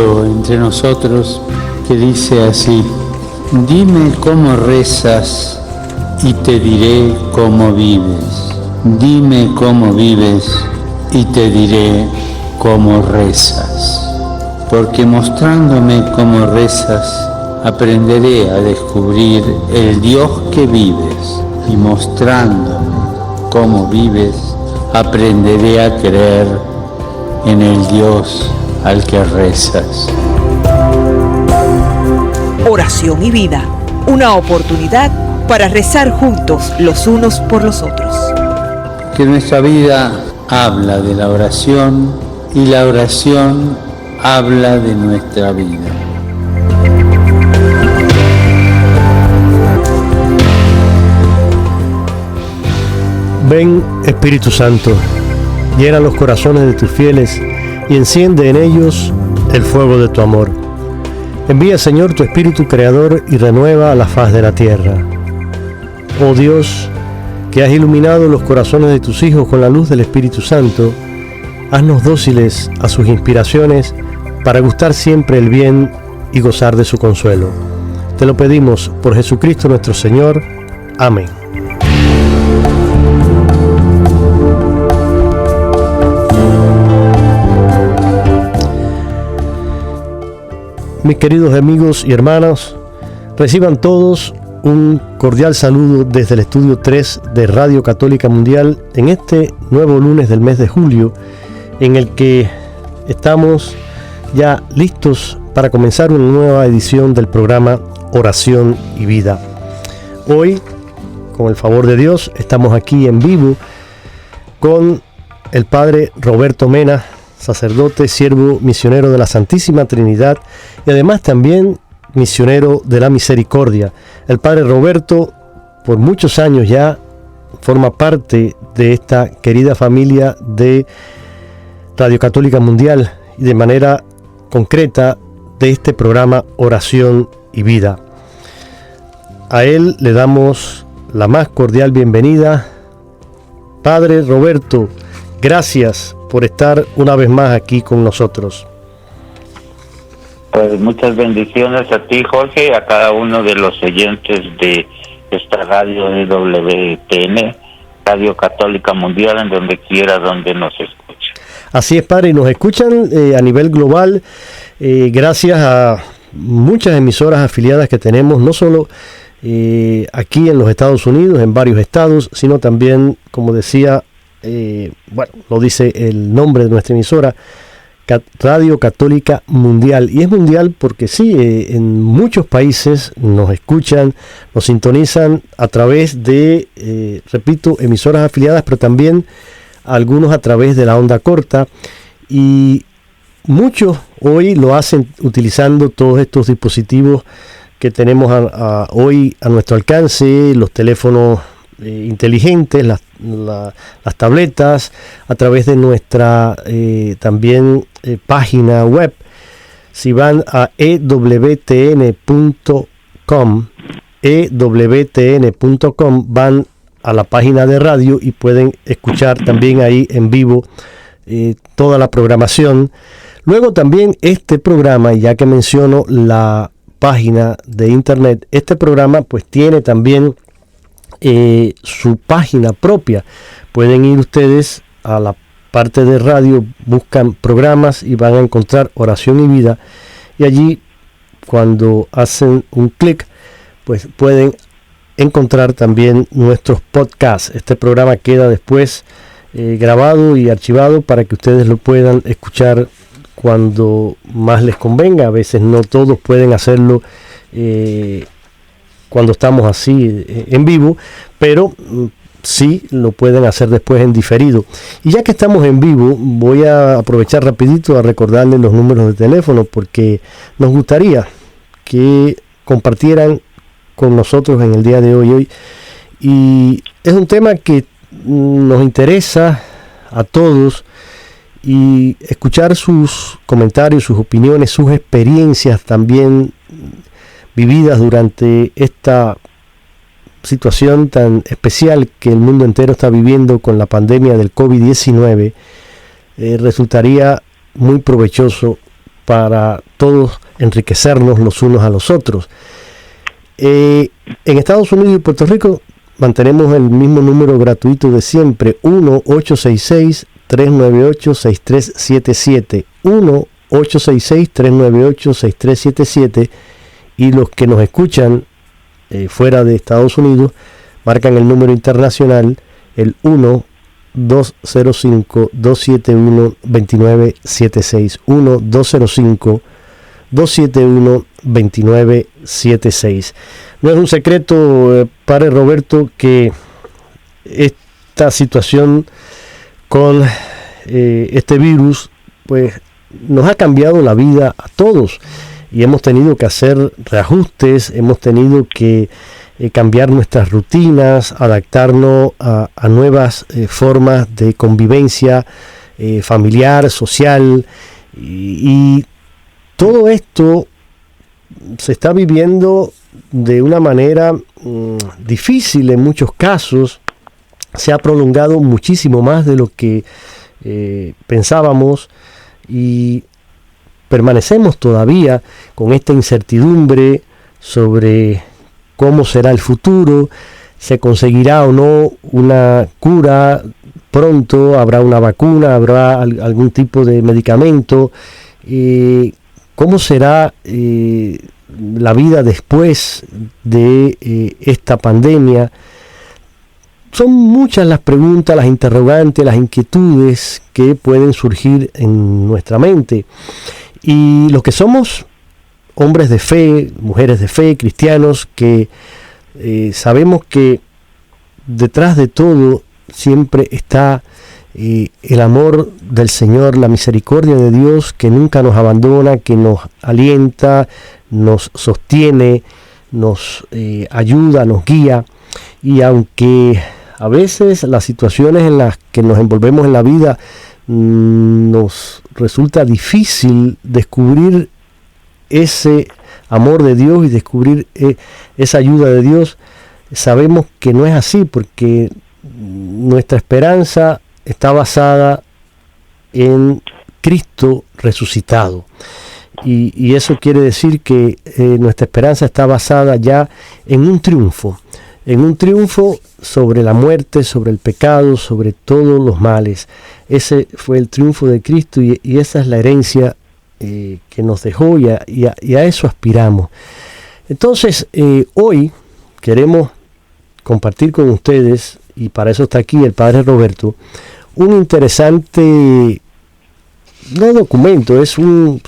entre nosotros que dice así: dime cómo rezas y te diré cómo vives. Dime cómo vives y te diré cómo rezas. Porque mostrándome cómo rezas, aprenderé a descubrir el Dios que vives, y mostrándome cómo vives, aprenderé a creer en el Dios al que rezas. Oración y vida, una oportunidad para rezar juntos los unos por los otros. Que nuestra vida habla de la oración y la oración habla de nuestra vida. Ven, Espíritu Santo, llena los corazones de tus fieles y enciende en ellos el fuego de tu amor. Envía, Señor, tu Espíritu Creador y renueva la faz de la tierra. Oh Dios, que has iluminado los corazones de tus hijos con la luz del Espíritu Santo, haznos dóciles a sus inspiraciones para gustar siempre el bien y gozar de su consuelo. Te lo pedimos por Jesucristo nuestro Señor. Amén. Mis queridos amigos y hermanos, reciban todos un cordial saludo desde el estudio 3 de Radio Católica Mundial en este nuevo lunes del mes de julio, en el que estamos ya listos para comenzar una nueva edición del programa Oración y Vida. Hoy, con el favor de Dios, estamos aquí en vivo con el Padre Roberto Mena, sacerdote, siervo misionero de la Santísima Trinidad y además también misionero de la Misericordia. El Padre Roberto, por muchos años ya, forma parte de esta querida familia de Radio Católica Mundial y de manera concreta de este programa Oración y Vida. A él le damos la más cordial bienvenida. Padre Roberto, gracias por estar una vez más aquí con nosotros. Pues muchas bendiciones a ti, Jorge, y a cada uno de los oyentes de esta radio de WTN, Radio Católica Mundial, en donde quiera donde nos escuchen. Así es, Padre, y nos escuchan a nivel global, gracias a muchas emisoras afiliadas que tenemos, no solo aquí en los Estados Unidos, en varios estados, sino también, como decía, lo dice el nombre de nuestra emisora, Radio Católica Mundial. Y es mundial porque sí, en muchos países nos escuchan, nos sintonizan a través de, repito, emisoras afiliadas, pero también algunos a través de la onda corta. Y muchos hoy lo hacen utilizando todos estos dispositivos que tenemos hoy a nuestro alcance, los teléfonos inteligentes, las tabletas, a través de nuestra también página web. Si van a ewtn.com, van a la página de radio y pueden escuchar también ahí en vivo toda la programación. Luego también este programa, ya que menciono la página de internet, este programa pues tiene también su página propia. Pueden ir ustedes a la parte de radio, buscan programas y van a encontrar Oración y Vida, y allí cuando hacen un clic pues pueden encontrar también nuestros podcasts. Este programa queda después grabado y archivado para que ustedes lo puedan escuchar cuando más les convenga. A veces no todos pueden hacerlo cuando estamos así en vivo, pero sí lo pueden hacer después en diferido. Y ya que estamos en vivo, voy a aprovechar rapidito a recordarles los números de teléfono, porque nos gustaría que compartieran con nosotros en el día de hoy. Y es un tema que nos interesa a todos, y escuchar sus comentarios, sus opiniones, sus experiencias también vividas durante esta situación tan especial que el mundo entero está viviendo con la pandemia del COVID-19, resultaría muy provechoso para todos enriquecernos los unos a los otros. En Estados Unidos y Puerto Rico mantenemos el mismo número gratuito de siempre, 1-866-398-6377, 1-866-398-6377, y los que nos escuchan fuera de Estados Unidos marcan el número internacional, el 1-205-271-2976, 1-205-271-2976. No es un secreto, Padre Roberto, que esta situación con este virus pues nos ha cambiado la vida a todos, y hemos tenido que hacer reajustes, hemos tenido que cambiar nuestras rutinas, adaptarnos a nuevas formas de convivencia familiar, social, y todo esto se está viviendo de una manera difícil en muchos casos. Se ha prolongado muchísimo más de lo que pensábamos, y permanecemos todavía con esta incertidumbre sobre cómo será el futuro, se conseguirá o no una cura pronto, habrá una vacuna, habrá algún tipo de medicamento, cómo será la vida después de esta pandemia. Son muchas las preguntas, las interrogantes, las inquietudes que pueden surgir en nuestra mente. Y los que somos hombres de fe, mujeres de fe, cristianos, que sabemos que detrás de todo siempre está el amor del Señor, la misericordia de Dios, que nunca nos abandona, que nos alienta, nos sostiene, nos ayuda, nos guía. Y aunque a veces las situaciones en las que nos envolvemos en la vida nos resulta difícil descubrir ese amor de Dios y descubrir esa ayuda de Dios, sabemos que no es así, porque nuestra esperanza está basada en Cristo resucitado. Y eso quiere decir que nuestra esperanza está basada ya en un triunfo sobre la muerte, sobre el pecado, sobre todos los males. Ese fue el triunfo de Cristo, y esa es la herencia que nos dejó, y a eso aspiramos. Entonces, hoy queremos compartir con ustedes, y para eso está aquí el Padre Roberto, un interesante, no documento, es una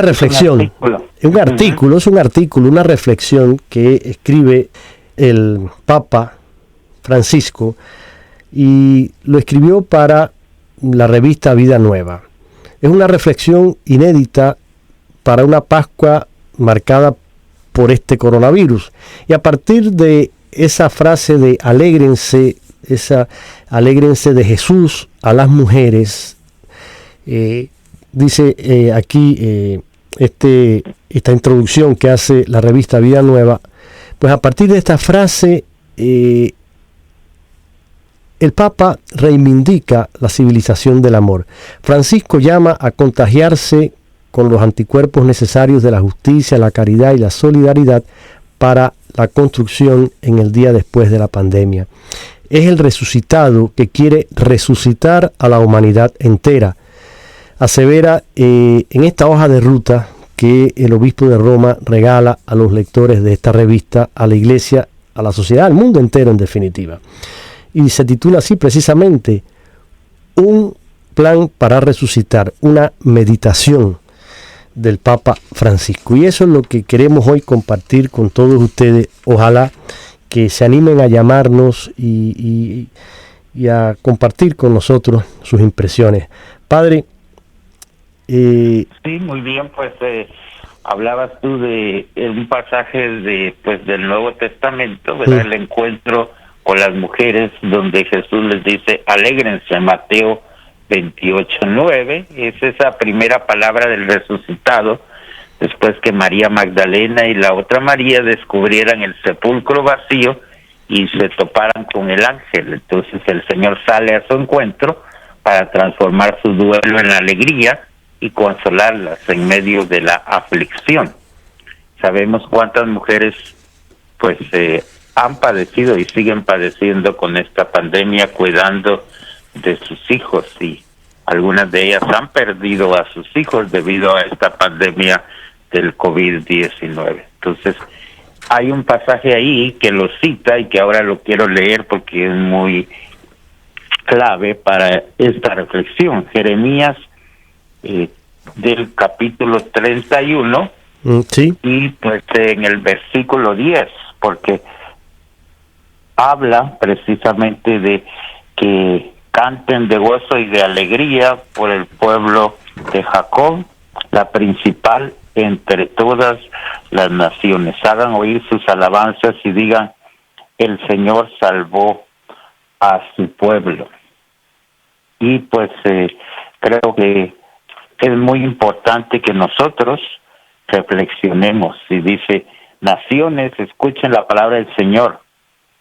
reflexión, una reflexión que escribe el Papa Francisco, y lo escribió para la revista Vida Nueva. Es una reflexión inédita para una Pascua marcada por este coronavirus. Y a partir de esa frase de alégrense de Jesús a las mujeres, dice aquí esta introducción que hace la revista Vida Nueva, pues a partir de esta frase el Papa reivindica la civilización del amor. Francisco llama a contagiarse con los anticuerpos necesarios de la justicia, la caridad y la solidaridad para la construcción en el día después de la pandemia. Es el resucitado que quiere resucitar a la humanidad entera. Asevera en esta hoja de ruta que el obispo de Roma regala a los lectores de esta revista, a la iglesia, a la sociedad, al mundo entero en definitiva. Y se titula así precisamente: un plan para resucitar, una meditación del Papa Francisco. Y eso es lo que queremos hoy compartir con todos ustedes. Ojalá que se animen a llamarnos y a compartir con nosotros sus impresiones. Padre. Sí, muy bien, pues hablabas tú de un pasaje del Nuevo Testamento, ¿verdad? El encuentro con las mujeres, donde Jesús les dice, alégrense, Mateo 28:9, es esa primera palabra del resucitado, después que María Magdalena y la otra María descubrieran el sepulcro vacío y se toparan con el ángel. Entonces el Señor sale a su encuentro para transformar su duelo en alegría, y consolarlas en medio de la aflicción. Sabemos cuántas mujeres pues han padecido y siguen padeciendo con esta pandemia, cuidando de sus hijos, y algunas de ellas han perdido a sus hijos debido a esta pandemia del COVID-19. Entonces, hay un pasaje ahí que lo cita y que ahora lo quiero leer porque es muy clave para esta reflexión. Jeremías del capítulo 31, sí. Y pues en el versículo 10, porque habla precisamente de que canten de gozo y de alegría por el pueblo de Jacob, la principal entre todas las naciones. Hagan oír sus alabanzas y digan: el Señor salvó a su pueblo. Y pues creo que es muy importante que nosotros reflexionemos. Y dice: naciones, escuchen la palabra del Señor.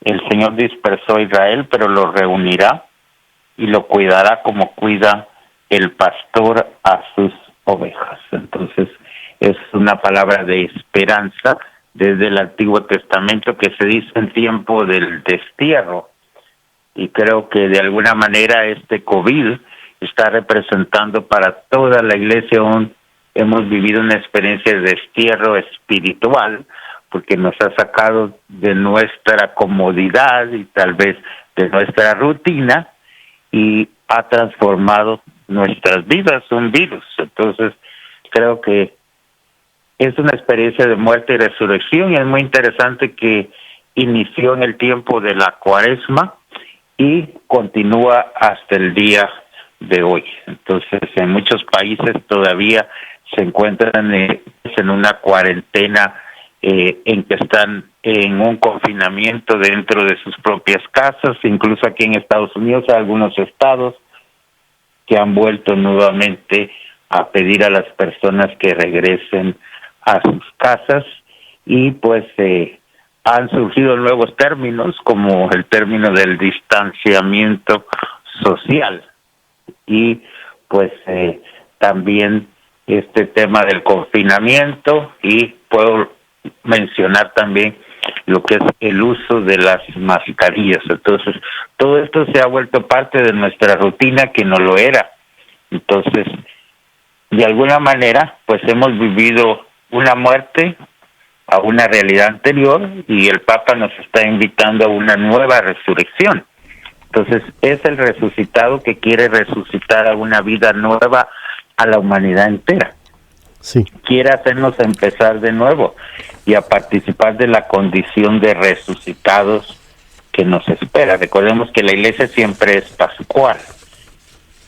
El Señor dispersó a Israel, pero lo reunirá y lo cuidará como cuida el pastor a sus ovejas. Entonces, es una palabra de esperanza desde el Antiguo Testamento que se dice en tiempo del destierro. Y creo que de alguna manera este COVID está representando para toda la iglesia hemos vivido una experiencia de destierro espiritual, porque nos ha sacado de nuestra comodidad y tal vez de nuestra rutina y ha transformado nuestras vidas, un virus. Entonces, creo que es una experiencia de muerte y resurrección, y es muy interesante que inició en el tiempo de la Cuaresma y continúa hasta el día de hoy. Entonces, en muchos países todavía se encuentran en una cuarentena, en que están en un confinamiento dentro de sus propias casas. Incluso aquí en Estados Unidos hay algunos estados que han vuelto nuevamente a pedir a las personas que regresen a sus casas, y pues han surgido nuevos términos como el término del distanciamiento social, y pues también este tema del confinamiento, y puedo mencionar también lo que es el uso de las mascarillas. Entonces, todo esto se ha vuelto parte de nuestra rutina que no lo era. Entonces, de alguna manera, pues hemos vivido una muerte a una realidad anterior, y el Papa nos está invitando a una nueva resurrección. Entonces, es el resucitado que quiere resucitar a una vida nueva a la humanidad entera. Sí. Quiere hacernos empezar de nuevo y a participar de la condición de resucitados que nos espera. Recordemos que la iglesia siempre es pascual.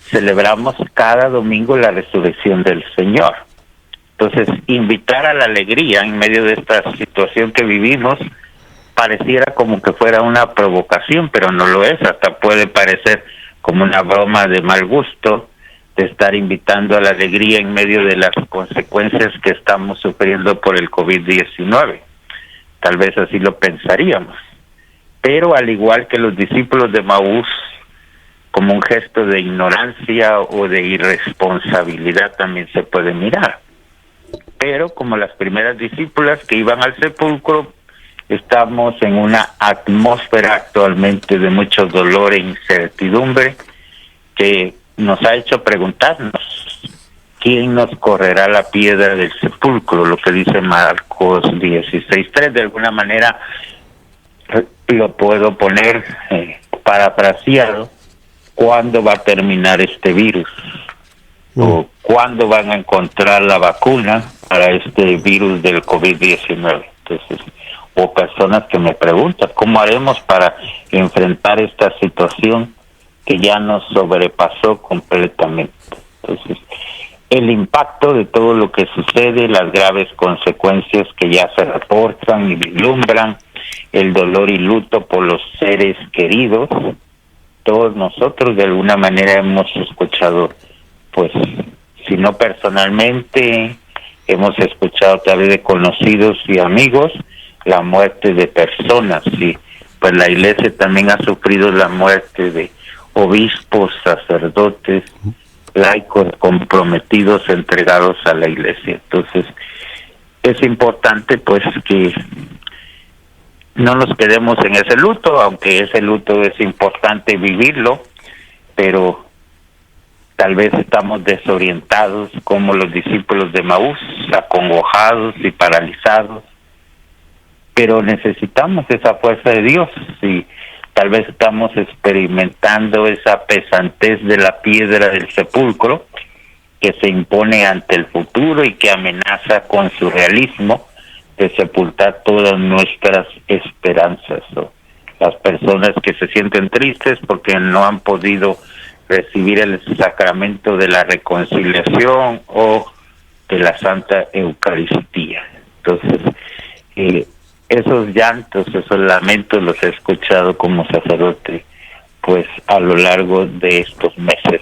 Celebramos cada domingo la resurrección del Señor. Entonces, invitar a la alegría en medio de esta situación que vivimos pareciera como que fuera una provocación, pero no lo es. Hasta puede parecer como una broma de mal gusto de estar invitando a la alegría en medio de las consecuencias que estamos sufriendo por el COVID-19. Tal vez así lo pensaríamos. Pero al igual que los discípulos de Maús, como un gesto de ignorancia o de irresponsabilidad también se puede mirar. Pero como las primeras discípulas que iban al sepulcro, estamos en una atmósfera actualmente de mucho dolor e incertidumbre que nos ha hecho preguntarnos: ¿quién nos correrá la piedra del sepulcro? Lo que dice Marcos 16:3. De alguna manera lo puedo poner parafraseado: ¿cuándo va a terminar este virus? ¿O cuándo van a encontrar la vacuna para este virus del COVID-19? Entonces, o personas que me preguntan: ¿cómo haremos para enfrentar esta situación que ya nos sobrepasó completamente? Entonces, el impacto de todo lo que sucede, las graves consecuencias que ya se reportan y vislumbran, el dolor y luto por los seres queridos, todos nosotros de alguna manera hemos escuchado, pues, si no personalmente, hemos escuchado a través de conocidos y amigos la muerte de personas, y pues la iglesia también ha sufrido la muerte de obispos, sacerdotes, laicos comprometidos, entregados a la Iglesia. Entonces, es importante pues que no nos quedemos en ese luto, aunque ese luto es importante vivirlo, pero tal vez estamos desorientados como los discípulos de Maús, acongojados y paralizados, pero necesitamos esa fuerza de Dios y tal vez estamos experimentando esa pesantez de la piedra del sepulcro que se impone ante el futuro y que amenaza con su realismo de sepultar todas nuestras esperanzas. Las personas que se sienten tristes porque no han podido recibir el sacramento de la reconciliación o de la Santa Eucaristía. Entonces, esos llantos, esos lamentos los he escuchado como sacerdote, pues a lo largo de estos meses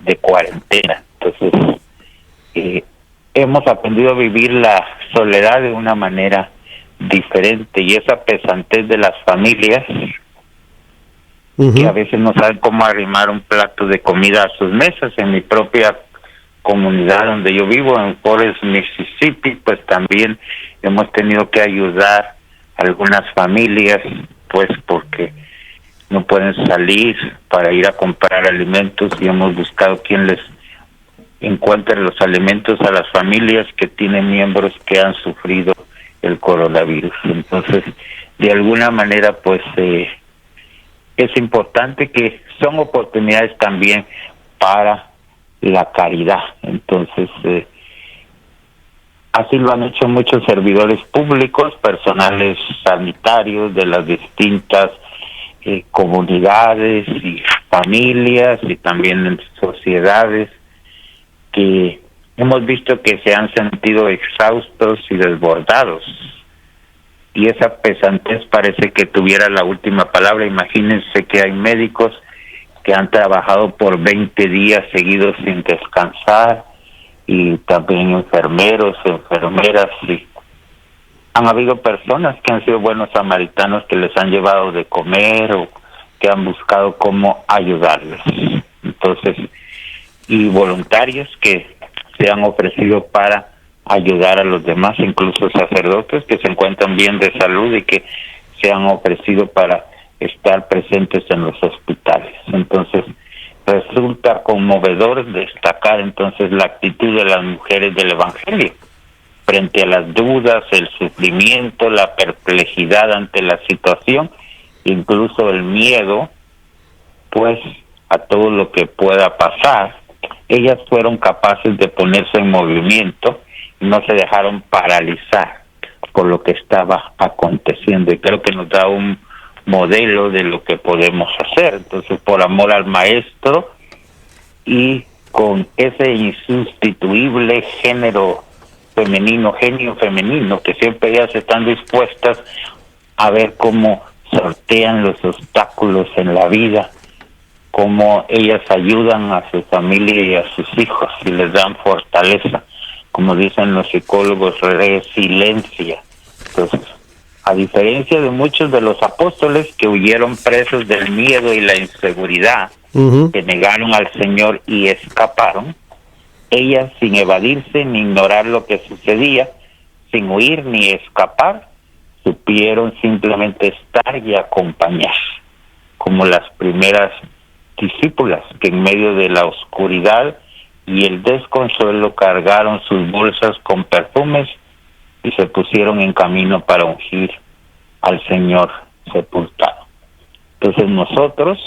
de cuarentena. Entonces, hemos aprendido a vivir la soledad de una manera diferente y esa pesantez de las familias que a veces no saben cómo arrimar un plato de comida a sus mesas. En mi propia comunidad donde yo vivo, en Forest, Mississippi, pues también hemos tenido que ayudar a algunas familias, pues porque no pueden salir para ir a comprar alimentos y hemos buscado quien les encuentre los alimentos a las familias que tienen miembros que han sufrido el coronavirus. Entonces, de alguna manera, pues es importante que son oportunidades también para la caridad. Entonces, así lo han hecho muchos servidores públicos, personales sanitarios de las distintas comunidades y familias y también en sociedades que hemos visto que se han sentido exhaustos y desbordados. Y esa pesantez parece que tuviera la última palabra. Imagínense que hay médicos que han trabajado por 20 días seguidos sin descansar, y también enfermeros, enfermeras, y han habido personas que han sido buenos samaritanos que les han llevado de comer o que han buscado cómo ayudarles. Entonces, y voluntarios que se han ofrecido para ayudar a los demás, incluso sacerdotes que se encuentran bien de salud y que se han ofrecido para estar presentes en los hospitales. Entonces, resulta conmovedor destacar entonces la actitud de las mujeres del Evangelio frente a las dudas, el sufrimiento, la perplejidad ante la situación, incluso el miedo, pues, a todo lo que pueda pasar. Ellas fueron capaces de ponerse en movimiento y no se dejaron paralizar por lo que estaba aconteciendo, y creo que nos da un modelo de lo que podemos hacer. Entonces, por amor al Maestro y con ese insustituible genio femenino que siempre ellas están dispuestas a ver cómo sortean los obstáculos en la vida, cómo ellas ayudan a su familia y a sus hijos y les dan fortaleza, como dicen los psicólogos, resiliencia. Entonces, a diferencia de muchos de los apóstoles que huyeron presos del miedo y la inseguridad, que negaron al Señor y escaparon, ellas, sin evadirse ni ignorar lo que sucedía, sin huir ni escapar, supieron simplemente estar y acompañar, como las primeras discípulas que en medio de la oscuridad y el desconsuelo cargaron sus bolsas con perfumes y se pusieron en camino para ungir al Señor sepultado. Entonces nosotros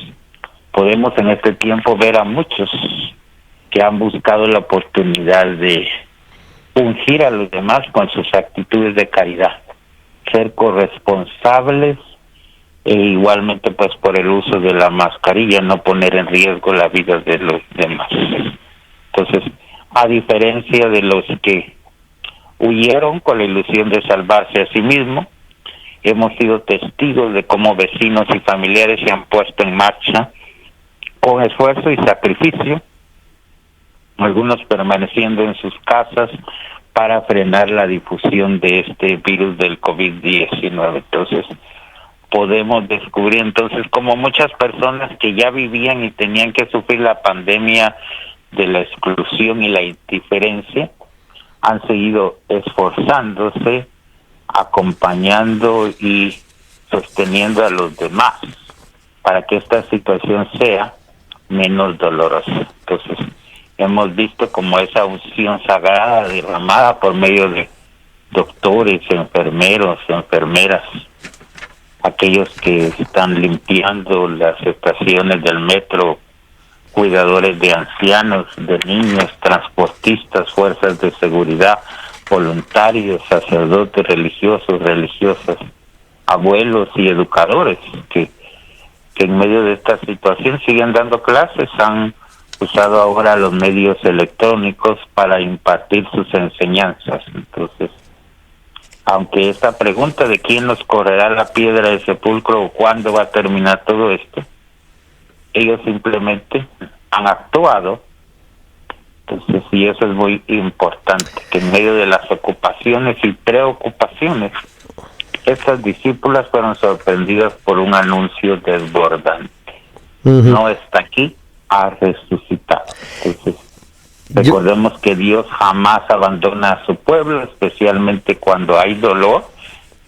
podemos en este tiempo ver a muchos que han buscado la oportunidad de ungir a los demás con sus actitudes de caridad, ser corresponsables e igualmente pues por el uso de la mascarilla no poner en riesgo la vida de los demás. Entonces, a diferencia de los que huyeron con la ilusión de salvarse a sí mismos, hemos sido testigos de cómo vecinos y familiares se han puesto en marcha con esfuerzo y sacrificio, algunos permaneciendo en sus casas para frenar la difusión de este virus del COVID-19. Entonces, podemos descubrir entonces como muchas personas que ya vivían y tenían que sufrir la pandemia de la exclusión y la indiferencia, han seguido esforzándose, acompañando y sosteniendo a los demás para que esta situación sea menos dolorosa. Entonces, hemos visto como esa unción sagrada derramada por medio de doctores, enfermeros, enfermeras, aquellos que están limpiando las estaciones del metro, cuidadores de ancianos, de niños, transportistas, fuerzas de seguridad, voluntarios, sacerdotes religiosos, religiosas, abuelos y educadores que en medio de esta situación siguen dando clases, han usado ahora los medios electrónicos para impartir sus enseñanzas. Entonces, aunque esta pregunta de quién nos correrá la piedra del sepulcro o cuándo va a terminar todo esto, ellos simplemente han actuado. Entonces, y eso es muy importante, que en medio de las ocupaciones y preocupaciones, estas discípulas fueron sorprendidas por un anuncio desbordante. No está aquí, ha resucitado. Entonces, recordemos que Dios jamás abandona a su pueblo, especialmente cuando hay dolor,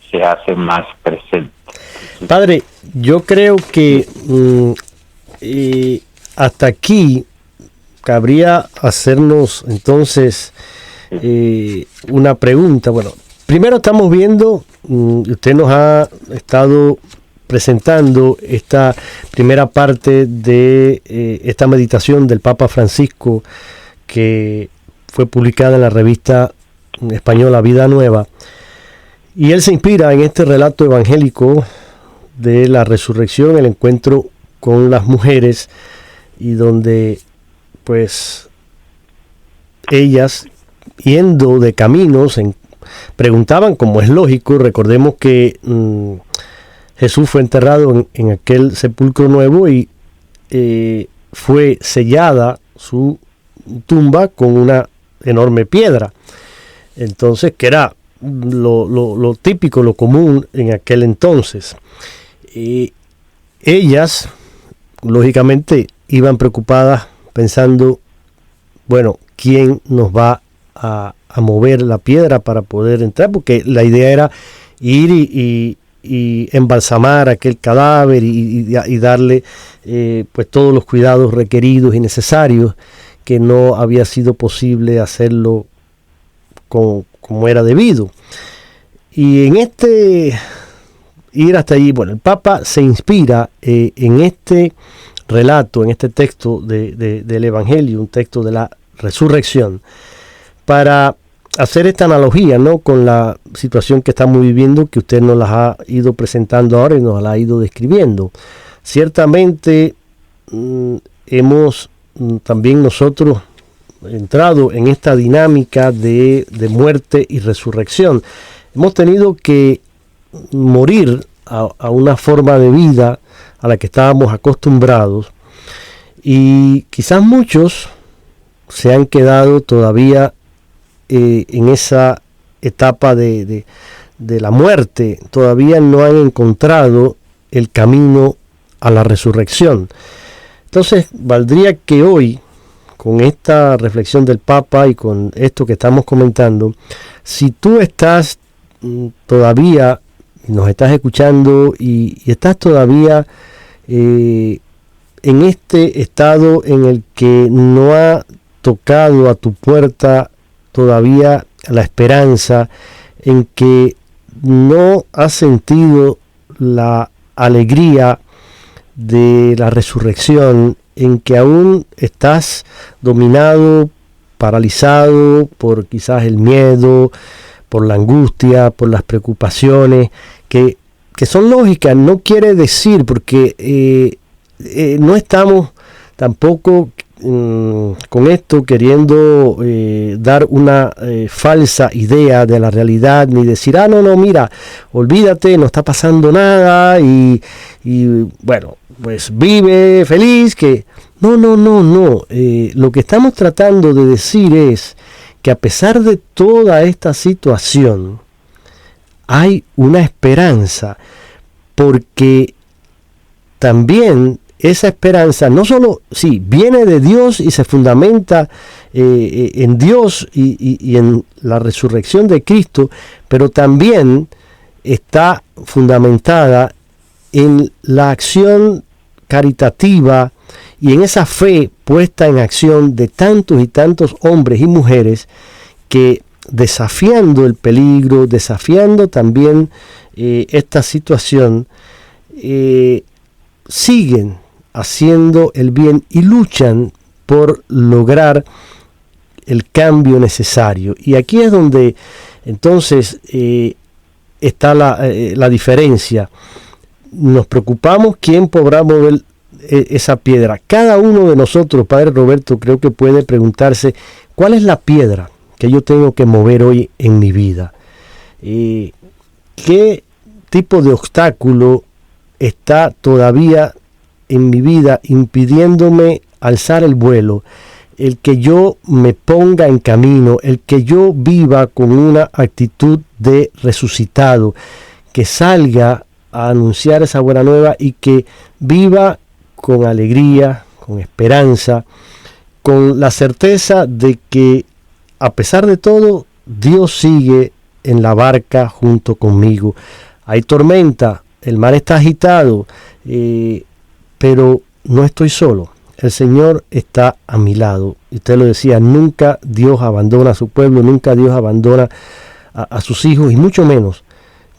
se hace más presente. Padre, yo creo que hasta aquí cabría hacernos entonces una pregunta. Bueno, primero estamos viendo, usted nos ha estado presentando esta primera parte de esta meditación del Papa Francisco que fue publicada en la revista española Vida Nueva, y él se inspira en este relato evangélico de la resurrección, el encuentro con las mujeres, y donde pues ellas, yendo de caminos, preguntaban, como es lógico. Recordemos que Jesús fue enterrado en aquel sepulcro nuevo y fue sellada su tumba con una enorme piedra. Entonces, que era lo típico, lo común en aquel entonces. Y ellas, lógicamente, iban preocupadas pensando, bueno, ¿quién nos va a mover la piedra para poder entrar? Porque la idea era ir y embalsamar aquel cadáver y darle pues todos los cuidados requeridos y necesarios, que no había sido posible hacerlo como era debido. Y en este ir hasta allí, bueno, el Papa se inspira en este relato, en este texto del Evangelio, un texto de la resurrección, para hacer esta analogía, ¿no?, con la situación que estamos viviendo, que usted nos la ha ido presentando ahora y nos la ha ido describiendo. Ciertamente hemos también nosotros entrado en esta dinámica de muerte y resurrección. Hemos tenido que morir a una forma de vida a la que estábamos acostumbrados, y quizás muchos se han quedado todavía en esa etapa de la muerte, todavía no han encontrado el camino a la resurrección. Entonces, valdría que hoy, con esta reflexión del Papa y con esto que estamos comentando, si tú estás todavía, nos estás escuchando y estás todavía en este estado en el que no ha tocado a tu puerta todavía la esperanza, en que no has sentido la alegría de la resurrección, en que aún estás dominado, paralizado por quizás el miedo, por la angustia, por las preocupaciones, que son lógicas. No quiere decir, porque no estamos tampoco con esto queriendo dar una falsa idea de la realidad, ni decir, no, mira, olvídate, no está pasando nada y bueno, pues vive feliz, que no. Lo que estamos tratando de decir es que a pesar de toda esta situación hay una esperanza, porque también esa esperanza no solo, sí, viene de Dios y se fundamenta en Dios y en la resurrección de Cristo, pero también está fundamentada en la acción caritativa y en esa fe puesta en acción de tantos y tantos hombres y mujeres que, desafiando el peligro, desafiando también esta situación, siguen haciendo el bien y luchan por lograr el cambio necesario. Y aquí es donde entonces está la diferencia. Nos preocupamos quién podrá mover esa piedra. Cada uno de nosotros, Padre Roberto, creo que puede preguntarse, ¿cuál es la piedra que yo tengo que mover hoy en mi vida? ¿Qué tipo de obstáculo está todavía en mi vida impidiéndome alzar el vuelo? El que yo me ponga en camino, el que yo viva con una actitud de resucitado, que salga a anunciar esa buena nueva y que viva con alegría, con esperanza, con la certeza de que a pesar de todo, Dios sigue en la barca junto conmigo. Hay tormenta, el mar está agitado, pero no estoy solo. El Señor está a mi lado. Y usted lo decía, nunca Dios abandona a su pueblo, nunca Dios abandona a sus hijos, y mucho menos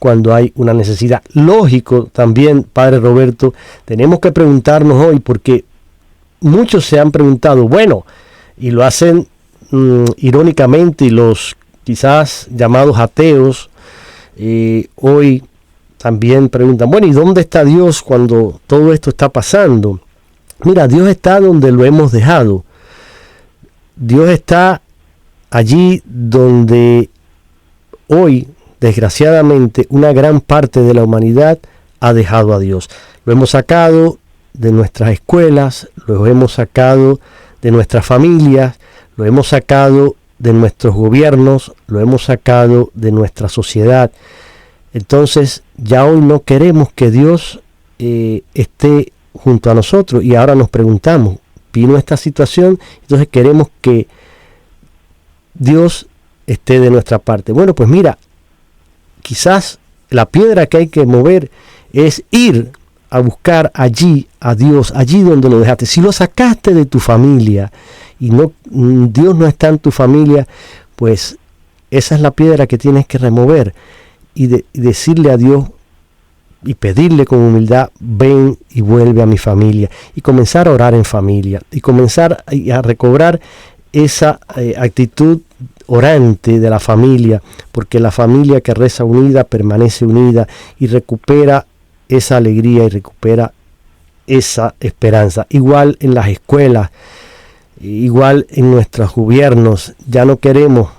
cuando hay una necesidad. Lógico también, Padre Roberto, tenemos que preguntarnos hoy, porque muchos se han preguntado, bueno, y lo hacen irónicamente, y los quizás llamados ateos hoy también preguntan, bueno, ¿y dónde está Dios cuando todo esto está pasando? Mira, Dios está donde lo hemos dejado. Dios está allí donde hoy, desgraciadamente, una gran parte de la humanidad ha dejado a Dios. Lo hemos sacado de nuestras escuelas, lo hemos sacado de nuestras familias, lo hemos sacado de nuestros gobiernos, lo hemos sacado de nuestra sociedad. Entonces, ya hoy no queremos que Dios esté junto a nosotros, y ahora nos preguntamos, vino esta situación, entonces queremos que Dios esté de nuestra parte. Bueno, pues mira, quizás la piedra que hay que mover es ir a buscar allí a Dios, allí donde lo dejaste. Si lo sacaste de tu familia y no, Dios no está en tu familia, pues esa es la piedra que tienes que remover y decirle a Dios y pedirle con humildad, ven y vuelve a mi familia, y comenzar a orar en familia, y comenzar a recobrar esa actitud orante de la familia, porque la familia que reza unida permanece unida y recupera esa alegría y recupera esa esperanza. Igual en las escuelas, igual en nuestros gobiernos, ya no queremos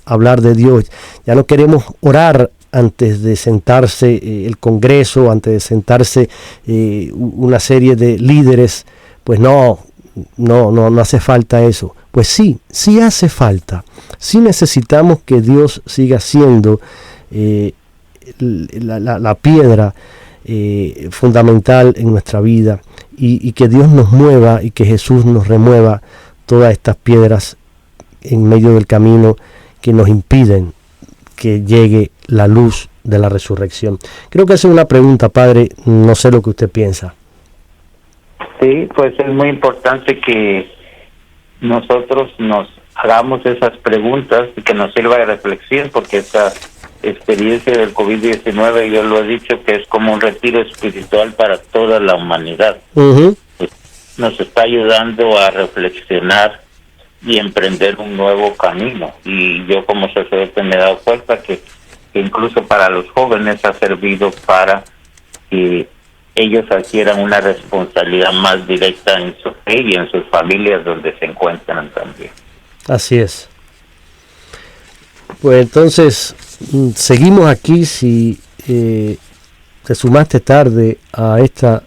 hablar de Dios, ya no queremos orar antes de sentarse el Congreso, antes de sentarse una serie de líderes. Pues no hace falta eso. Pues sí hace falta. Sí necesitamos que Dios siga siendo la piedra fundamental en nuestra vida, y que Dios nos mueva y que Jesús nos remueva todas estas piedras en medio del camino que nos impiden que llegue la luz de la resurrección. Creo que esa es una pregunta, Padre, no sé lo que usted piensa. Sí, pues es muy importante que nosotros nos hagamos esas preguntas y que nos sirva de reflexión, porque esta experiencia del COVID-19, yo lo he dicho, que es como un retiro espiritual para toda la humanidad. Uh-huh. Nos está ayudando a reflexionar y emprender un nuevo camino. Y yo como sacerdote me he dado cuenta que incluso para los jóvenes ha servido para que ellos adquieran una responsabilidad más directa en su fe y en sus familias donde se encuentran también. Así es. Pues entonces seguimos aquí. Si te sumaste tarde a esta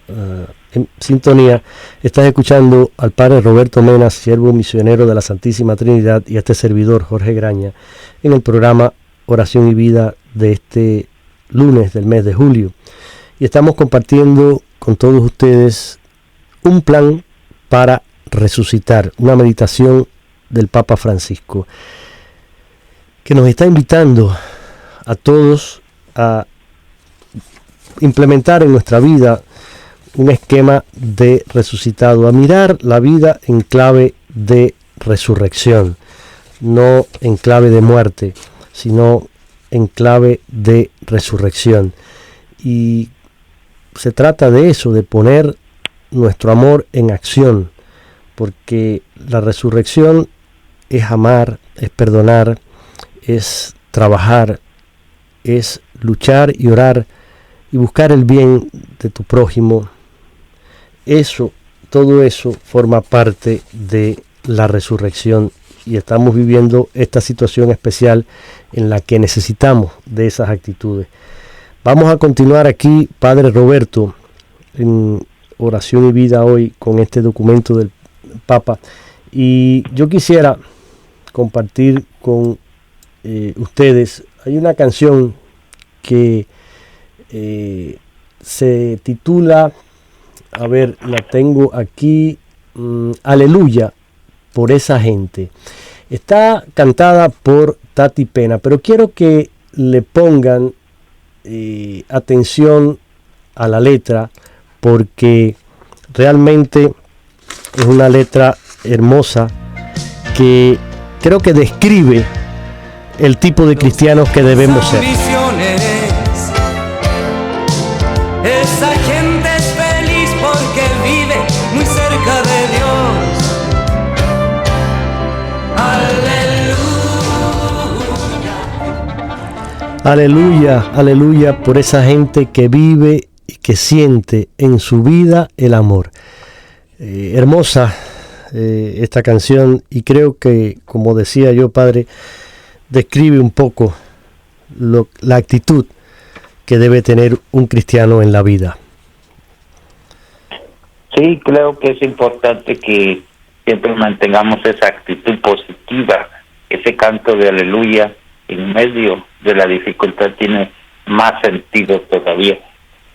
sintonía, estás escuchando al Padre Roberto Mena, siervo misionero de la Santísima Trinidad, y a este servidor Jorge Graña en el programa Oración y Vida de este lunes del mes de julio. Y estamos compartiendo con todos ustedes un plan para resucitar, una meditación del Papa Francisco, que nos está invitando a todos a implementar en nuestra vida un esquema de resucitado, a mirar la vida en clave de resurrección, no en clave de muerte, sino en clave de resurrección. Y se trata de eso, de poner nuestro amor en acción, porque la resurrección es amar, es perdonar, es trabajar, es luchar y orar y buscar el bien de tu prójimo. Eso, todo eso forma parte de la resurrección, y estamos viviendo esta situación especial en la que necesitamos de esas actitudes. Vamos a continuar aquí, Padre Roberto, en Oración y Vida hoy con este documento del Papa, y yo quisiera compartir con ustedes. Hay una canción que se titula, a ver, la tengo aquí, Aleluya por esa gente. Está cantada por Tati Pena, pero quiero que le pongan atención a la letra, porque realmente es una letra hermosa que creo que describe el tipo de cristianos que debemos ser. Esa gente es feliz porque vive muy cerca de Dios. Aleluya. Aleluya, aleluya por esa gente que vive y que siente en su vida el amor. Hermosa esta canción, y creo que, como decía yo, Padre, describe un poco la actitud que debe tener un cristiano en la vida. Sí, creo que es importante que siempre mantengamos esa actitud positiva. Ese canto de aleluya en medio de la dificultad tiene más sentido todavía.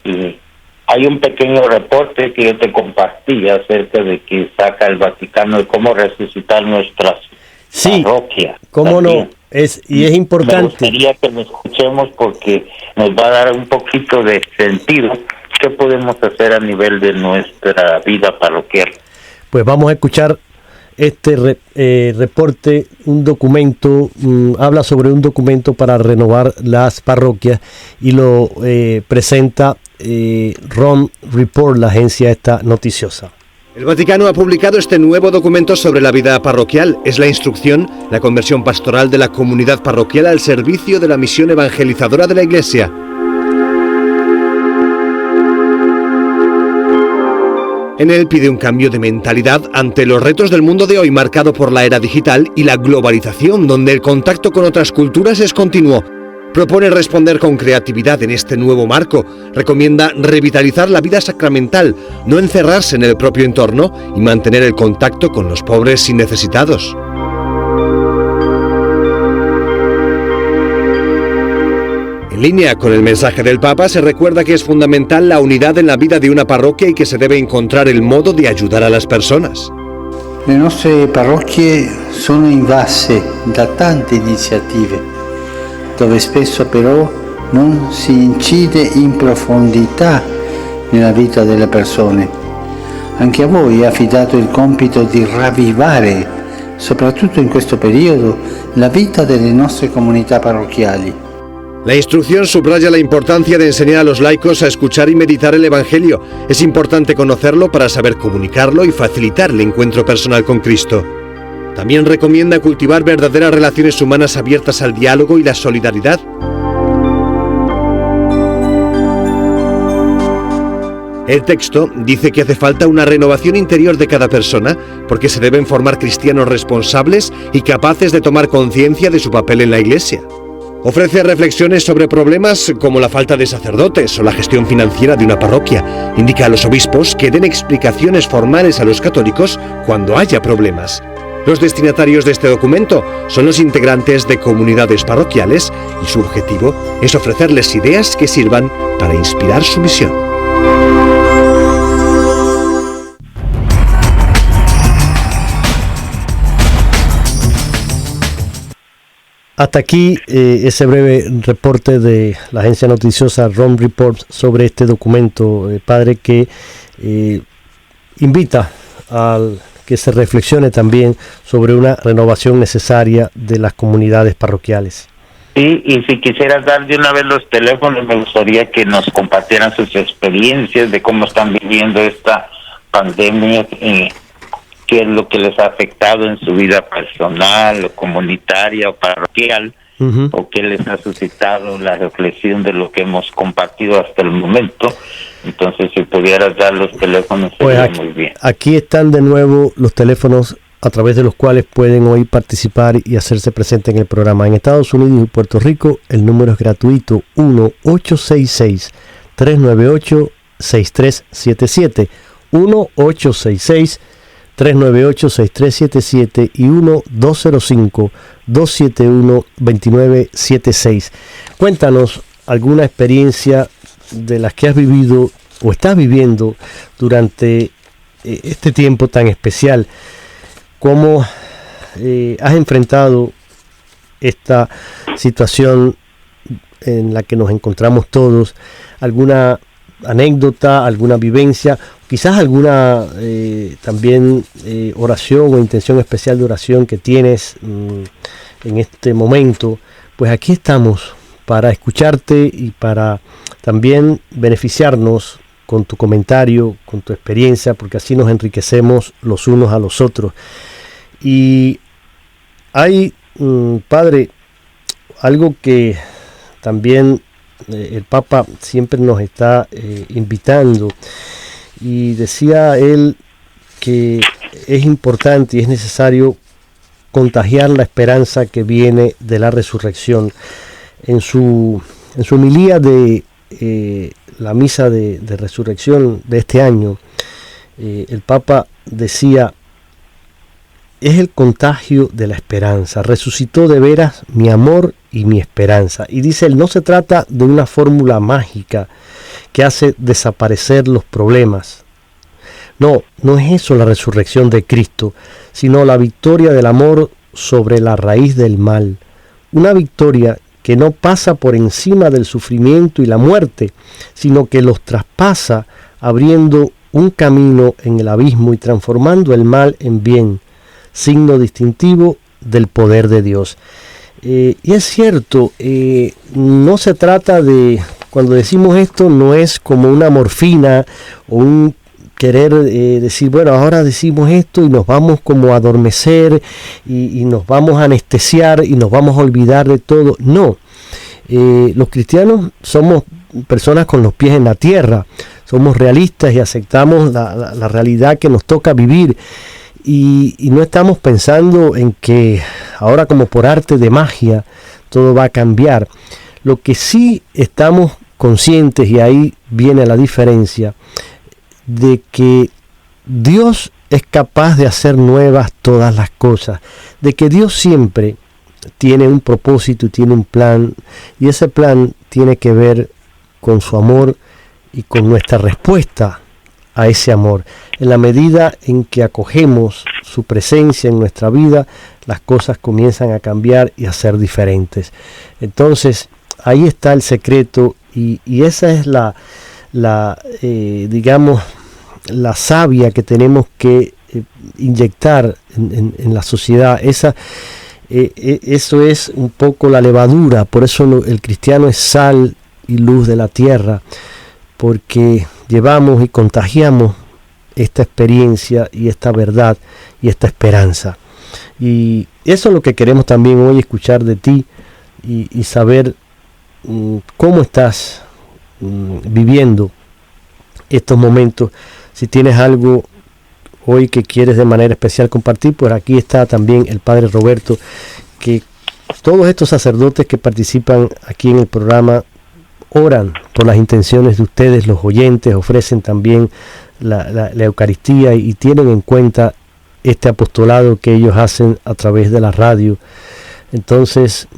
Y hay un pequeño reporte que yo te compartí acerca de que saca el Vaticano de cómo resucitar nuestras parroquias. Cómo no, es importante. Me gustaría que lo escuchemos porque nos va a dar un poquito de sentido qué podemos hacer a nivel de nuestra vida parroquial. Pues vamos a escuchar este reporte, un documento, habla sobre un documento para renovar las parroquias, y lo presenta Ron Report, la agencia esta noticiosa. El Vaticano ha publicado este nuevo documento sobre la vida parroquial. Es la instrucción, la conversión pastoral de la comunidad parroquial al servicio de la misión evangelizadora de la Iglesia. En él pide un cambio de mentalidad ante los retos del mundo de hoy, marcado por la era digital y la globalización, donde el contacto con otras culturas es continuo. Propone responder con creatividad en este nuevo marco. Recomienda revitalizar la vida sacramental, no encerrarse en el propio entorno y mantener el contacto con los pobres y necesitados. En línea con el mensaje del Papa, se recuerda que es fundamental la unidad en la vida de una parroquia y que se debe encontrar el modo de ayudar a las personas. Le nostre parrocchie sono invase da tante iniziative, dove spesso però non si incide in profondità nella vita delle persone. Anche a voi è affidato il compito di ravvivare, soprattutto in questo periodo, la vita delle nostre comunità parrocchiali. La instrucción subraya la importancia de enseñar a los laicos a escuchar y meditar el Evangelio. Es importante conocerlo para saber comunicarlo y facilitar el encuentro personal con Cristo. También recomienda cultivar verdaderas relaciones humanas abiertas al diálogo y la solidaridad. El texto dice que hace falta una renovación interior de cada persona, porque se deben formar cristianos responsables y capaces de tomar conciencia de su papel en la Iglesia. Ofrece reflexiones sobre problemas como la falta de sacerdotes o la gestión financiera de una parroquia. Indica a los obispos que den explicaciones formales a los católicos cuando haya problemas. Los destinatarios de este documento son los integrantes de comunidades parroquiales, y su objetivo es ofrecerles ideas que sirvan para inspirar su misión. Hasta aquí ese breve reporte de la agencia noticiosa Rome Report sobre este documento, padre, que invita a que se reflexione también sobre una renovación necesaria de las comunidades parroquiales. Sí, y si quisieras dar de una vez los teléfonos, me gustaría que nos compartieran sus experiencias de cómo están viviendo esta pandemia, qué es lo que les ha afectado en su vida personal, o comunitaria, o parroquial, o qué les ha suscitado la reflexión de lo que hemos compartido hasta el momento. Entonces, si pudieras dar los teléfonos, sería muy bien. Aquí están de nuevo los teléfonos a través de los cuales pueden hoy participar y hacerse presente en el programa. En Estados Unidos y Puerto Rico, el número es gratuito: 1-866-398-6377, 1-866-398-6377 y 1-205-271-2976. Cuéntanos alguna experiencia de las que has vivido o estás viviendo durante este tiempo tan especial. ¿Cómo has enfrentado esta situación en la que nos encontramos todos? ¿Alguna anécdota, alguna vivencia, quizás alguna también oración o intención especial de oración que tienes en este momento? Pues aquí estamos para escucharte y para también beneficiarnos con tu comentario, con tu experiencia, porque así nos enriquecemos los unos a los otros. Y hay, padre, algo que también el Papa siempre nos está invitando, y decía él que es importante y es necesario contagiar la esperanza que viene de la resurrección. En su homilía de la misa de resurrección de este año, el Papa decía: es el contagio de la esperanza, resucitó de veras mi amor y mi esperanza. Y dice él, no se trata de una fórmula mágica que hace desaparecer los problemas. No es eso la resurrección de Cristo, sino la victoria del amor sobre la raíz del mal. Una victoria que no pasa por encima del sufrimiento y la muerte, sino que los traspasa, abriendo un camino en el abismo y transformando el mal en bien, signo distintivo del poder de Dios. Y es cierto, no se trata de, cuando decimos esto, no es como una morfina o un querer decir, bueno, ahora decimos esto y nos vamos como a adormecer y nos vamos a anestesiar y nos vamos a olvidar de todo. No, los cristianos somos personas con los pies en la tierra, somos realistas y aceptamos la realidad que nos toca vivir. Y no estamos pensando en que ahora, como por arte de magia, todo va a cambiar. Lo que sí estamos conscientes, y ahí viene la diferencia, de que Dios es capaz de hacer nuevas todas las cosas, de que Dios siempre tiene un propósito y tiene un plan, y ese plan tiene que ver con su amor y con nuestra respuesta a ese amor. En la medida en que acogemos su presencia en nuestra vida, las cosas comienzan a cambiar y a ser diferentes. Entonces, ahí está el secreto, y esa es digamos, la savia que tenemos que inyectar en la sociedad. Eso es un poco la levadura. Por eso el cristiano es sal y luz de la tierra, porque llevamos y contagiamos esta experiencia y esta verdad y esta esperanza. Y eso es lo que queremos también hoy escuchar de ti y saber cómo estás viviendo estos momentos. Si tienes algo hoy que quieres de manera especial compartir, pues aquí está también el Padre Roberto, que todos estos sacerdotes que participan aquí en el programa oran por las intenciones de ustedes, los oyentes, ofrecen también la Eucaristía y tienen en cuenta este apostolado que ellos hacen a través de la radio. Entonces,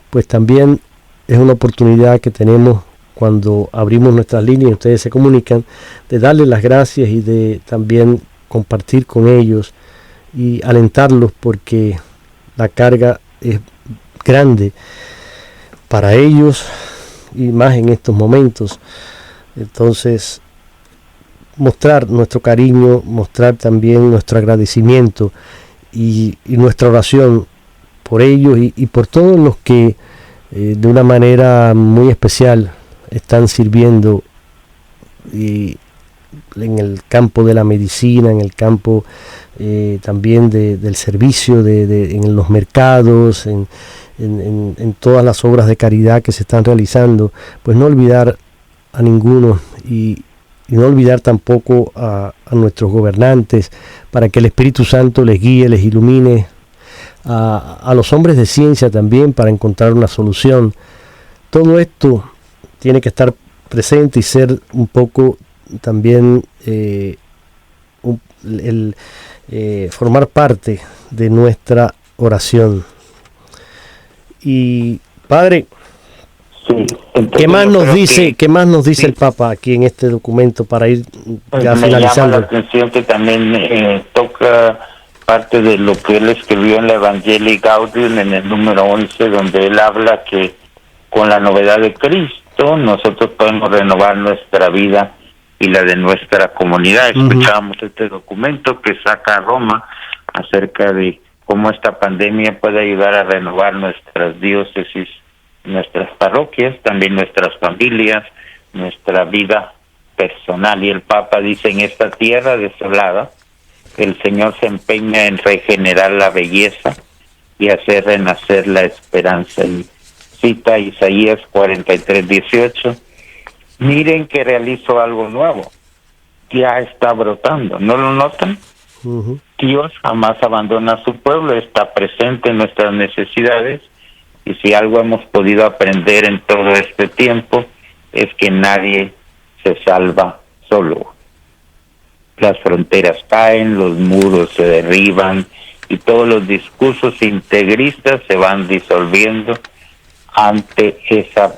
pues también es una oportunidad que tenemos cuando abrimos nuestras líneas y ustedes se comunican, de darles las gracias y de también compartir con ellos y alentarlos, porque la carga es grande para ellos y más en estos momentos. Entonces, mostrar nuestro cariño, mostrar también nuestro agradecimiento y nuestra oración por ellos y por todos los que de una manera muy especial están sirviendo y en el campo de la medicina, en el campo también del servicio, en los mercados, en todas las obras de caridad que se están realizando. Pues no olvidar a ninguno y no olvidar tampoco a nuestros gobernantes, para que el Espíritu Santo les guíe, les ilumine, a los hombres de ciencia también, para encontrar una solución. Todo esto tiene que estar presente y ser un poco también formar parte de nuestra oración. Y Padre, sí, ¿qué más nos dice el Papa aquí en este documento para ir ya finalizando? Me llama la atención que también toca parte de lo que él escribió en la Evangelii Gaudium en el número 11, donde él habla que con la novedad de Cristo nosotros podemos renovar nuestra vida y la de nuestra comunidad. Escuchábamos este documento que saca Roma acerca de cómo esta pandemia puede ayudar a renovar nuestras diócesis, nuestras parroquias, también nuestras familias, nuestra vida personal. Y el Papa dice: en esta tierra desolada, el Señor se empeña en regenerar la belleza y hacer renacer la esperanza. Y cita Isaías 43:18: miren que realizo algo nuevo, ya está brotando, ¿no lo notan? Dios jamás abandona a su pueblo, está presente en nuestras necesidades, y si algo hemos podido aprender en todo este tiempo es que nadie se salva solo. Las fronteras caen, los muros se derriban y todos los discursos integristas se van disolviendo ante esa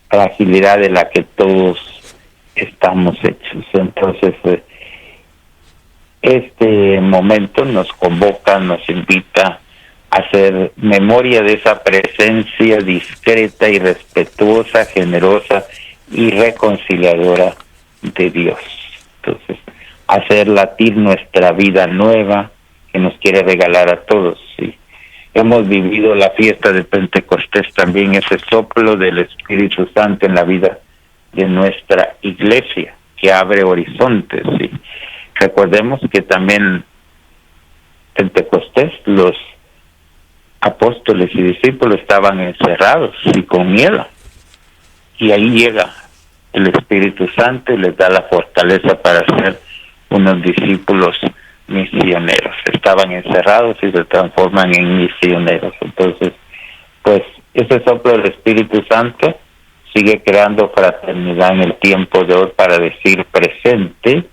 fragilidad de la que todos estamos hechos. Entonces, este momento nos convoca, nos invita a hacer memoria de esa presencia discreta y respetuosa, generosa y reconciliadora de Dios. Entonces, hacer latir nuestra vida nueva que nos quiere regalar a todos. Sí. Hemos vivido la fiesta de Pentecostés también, ese soplo del Espíritu Santo en la vida de nuestra iglesia, que abre horizontes. Sí. Recordemos que también Pentecostés, los apóstoles y discípulos estaban encerrados y con miedo. Y ahí llega el Espíritu Santo y les da la fortaleza para ser unos discípulos misioneros. Estaban encerrados y se transforman en misioneros. Entonces, pues ese soplo del Espíritu Santo sigue creando fraternidad en el tiempo de hoy para decir presente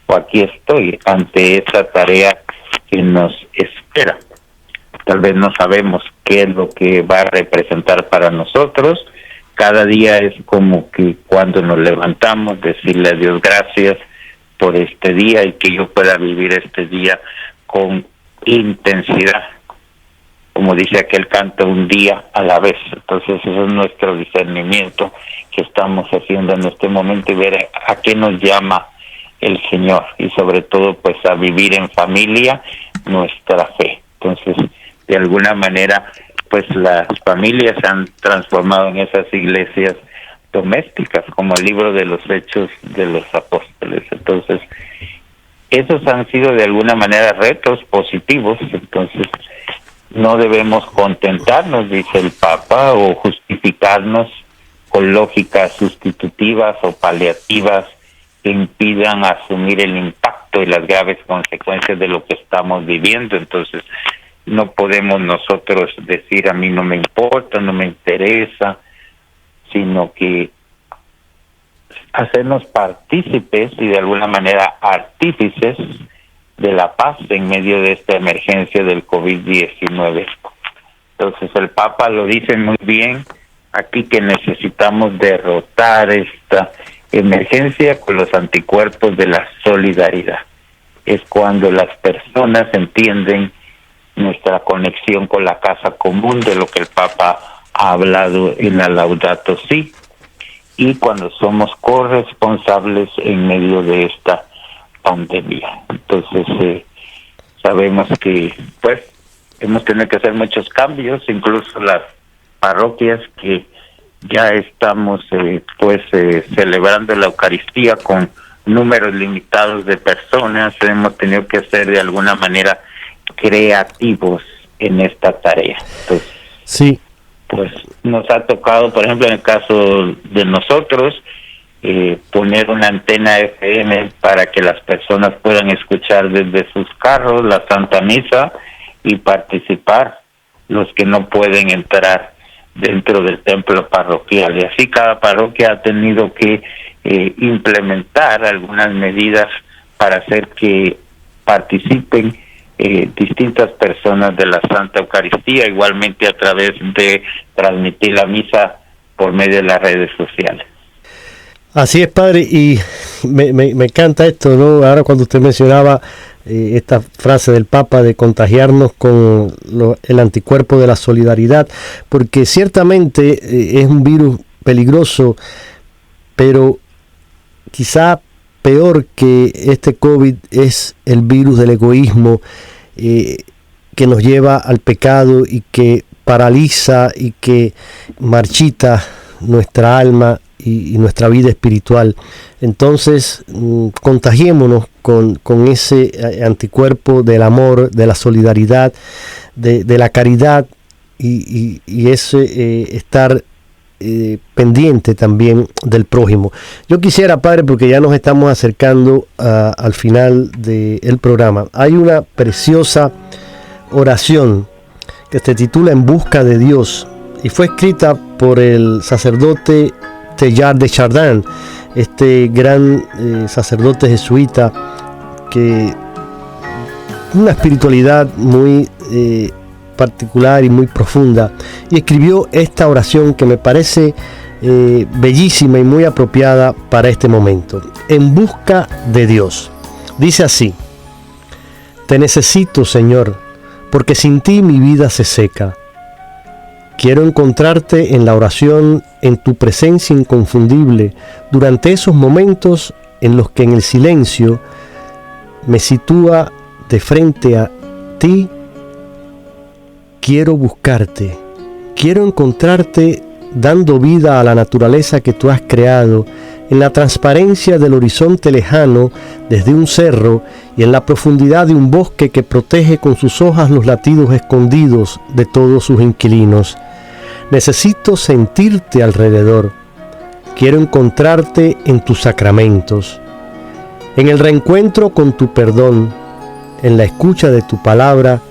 o aquí estoy ante esa tarea que nos espera. Tal vez no sabemos qué es lo que va a representar para nosotros. Cada día es como que cuando nos levantamos, decirle a Dios gracias por este día y que yo pueda vivir este día con intensidad. Como dice aquel canto, un día a la vez. Entonces ese es nuestro discernimiento que estamos haciendo en este momento y ver a qué nos llama el Señor y sobre todo pues a vivir en familia nuestra fe. Entonces de alguna manera pues las familias se han transformado en esas iglesias domésticas, como el libro de los Hechos de los Apóstoles. Entonces, esos han sido de alguna manera retos positivos. Entonces, no debemos contentarnos, dice el Papa, o justificarnos con lógicas sustitutivas o paliativas que impidan asumir el impacto y las graves consecuencias de lo que estamos viviendo. Entonces, no podemos nosotros decir a mí no me importa, no me interesa, sino que hacernos partícipes y de alguna manera artífices de la paz en medio de esta emergencia del COVID-19. Entonces el Papa lo dice muy bien aquí, que necesitamos derrotar esta emergencia con los anticuerpos de la solidaridad. Es cuando las personas entienden nuestra nuestra conexión con la casa común, de lo que el Papa ha hablado en la Laudato Si, y cuando somos corresponsables en medio de esta pandemia. Entonces sabemos que pues hemos tenido que hacer muchos cambios, incluso las parroquias que ya estamos celebrando la Eucaristía con números limitados de personas, hemos tenido que ser de alguna manera creativos en esta tarea. Entonces, sí, pues nos ha tocado, por ejemplo, en el caso de nosotros, poner una antena FM para que las personas puedan escuchar desde sus carros la Santa Misa y participar los que no pueden entrar dentro del templo parroquial. Y así cada parroquia ha tenido que implementar algunas medidas para hacer que participen distintas personas de la Santa Eucaristía, igualmente a través de transmitir la misa por medio de las redes sociales. Así es, padre, y me encanta esto, ¿no? Ahora cuando usted mencionaba esta frase del Papa de contagiarnos con el anticuerpo de la solidaridad, porque ciertamente es un virus peligroso, pero quizá peor que este COVID es el virus del egoísmo que nos lleva al pecado y que paraliza y que marchita nuestra alma y nuestra vida espiritual. Entonces, contagiémonos con ese anticuerpo del amor, de la solidaridad, de la caridad y ese estar pendiente también del prójimo. Yo quisiera, padre, porque ya nos estamos acercando al final del programa, hay una preciosa oración que se titula En busca de Dios y fue escrita por el sacerdote Teilhard de Chardin, este gran sacerdote jesuita que una espiritualidad muy particular y muy profunda, y escribió esta oración que me parece bellísima y muy apropiada para este momento. En busca de Dios. Dice así: Te necesito, Señor, porque sin ti mi vida se seca. Quiero encontrarte en la oración, en tu presencia inconfundible, durante esos momentos en los que en el silencio me sitúa de frente a ti. Quiero buscarte, quiero encontrarte dando vida a la naturaleza que tú has creado, en la transparencia del horizonte lejano desde un cerro y en la profundidad de un bosque que protege con sus hojas los latidos escondidos de todos sus inquilinos. Necesito sentirte alrededor. Quiero encontrarte en tus sacramentos, en el reencuentro con tu perdón, en la escucha de tu palabra,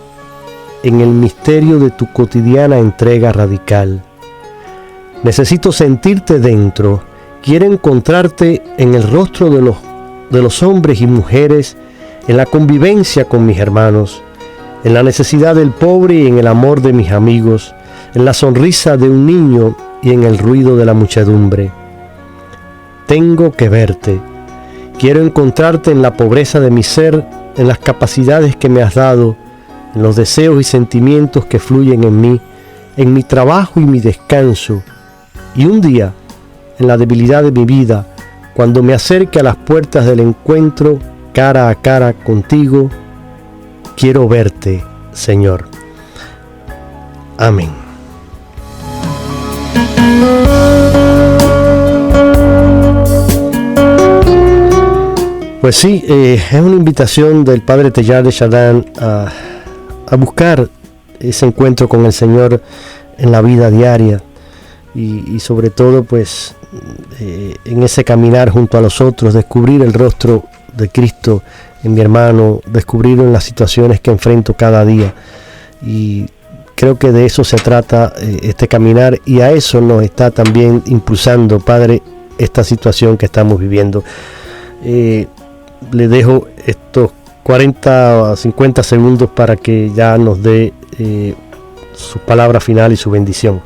en el misterio de tu cotidiana entrega radical. Necesito sentirte dentro. Quiero encontrarte en el rostro de los hombres y mujeres, en la convivencia con mis hermanos, en la necesidad del pobre y en el amor de mis amigos, en la sonrisa de un niño y en el ruido de la muchedumbre. Tengo que verte. Quiero encontrarte en la pobreza de mi ser, en las capacidades que me has dado, en los deseos y sentimientos que fluyen en mí, en mi trabajo y mi descanso, y un día, en la debilidad de mi vida, cuando me acerque a las puertas del encuentro cara a cara contigo, quiero verte, Señor. Amén. Pues sí, es una invitación del padre Teilhard de Chardin a buscar ese encuentro con el Señor en la vida diaria y sobre todo pues en ese caminar junto a los otros, descubrir el rostro de Cristo en mi hermano, descubrirlo en las situaciones que enfrento cada día, y creo que de eso se trata este caminar, y a eso nos está también impulsando, Padre, esta situación que estamos viviendo. Le dejo estos 40 o 50 segundos para que ya nos dé su palabra final y su bendición.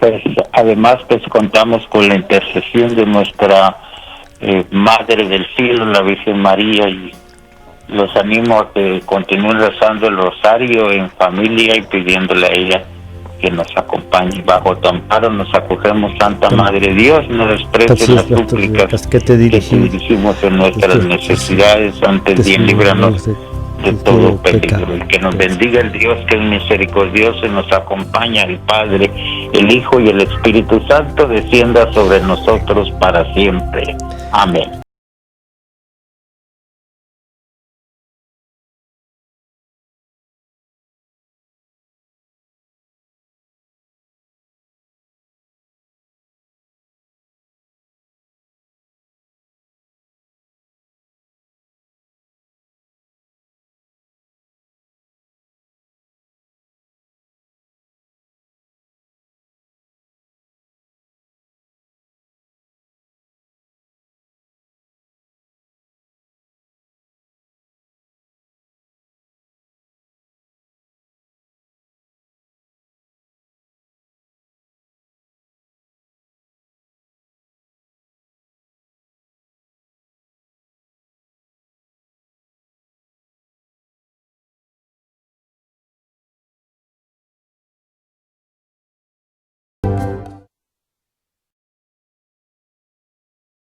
Pues además pues contamos con la intercesión de nuestra Madre del Cielo, la Virgen María, y los animo a que continúen rezando el rosario en familia y pidiéndole a ella que nos acompañe. Bajo tu amparo nos acogemos, Santa Madre Dios, no desprecies las súplicas que te dirigimos en nuestras necesidades, antes bien líbranos de todo peligro. Y que nos bendiga el Dios que es misericordioso y nos acompaña, el Padre, el Hijo y el Espíritu Santo, descienda sobre nosotros para siempre. Amén.